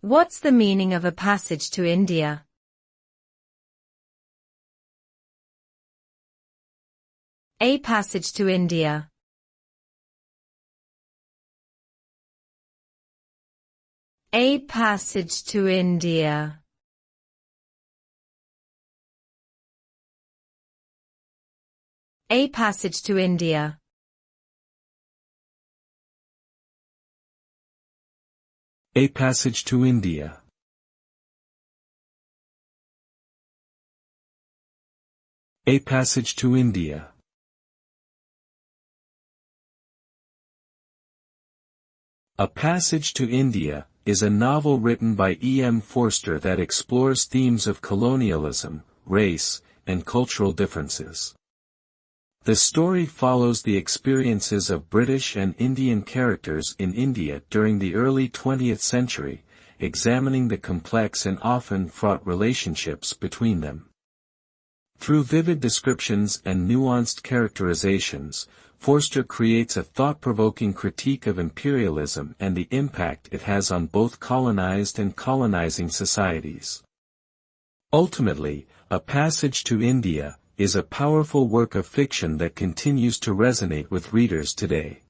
What's the meaning of a passage to India? A passage to India. A passage to India. A passage to India. A passage to India. A passage to India. A Passage to India is a novel written by E.M. Forster that explores themes of colonialism, race, and cultural differences. The story follows the experiences of British and Indian characters in India during the early 20th century, examining the complex and often fraught relationships between them. Through vivid descriptions and nuanced characterizations, Forster creates a thought-provoking critique of imperialism and the impact it has on both colonized and colonizing societies. Ultimately, A Passage to India is a powerful work of fiction that continues to resonate with readers today.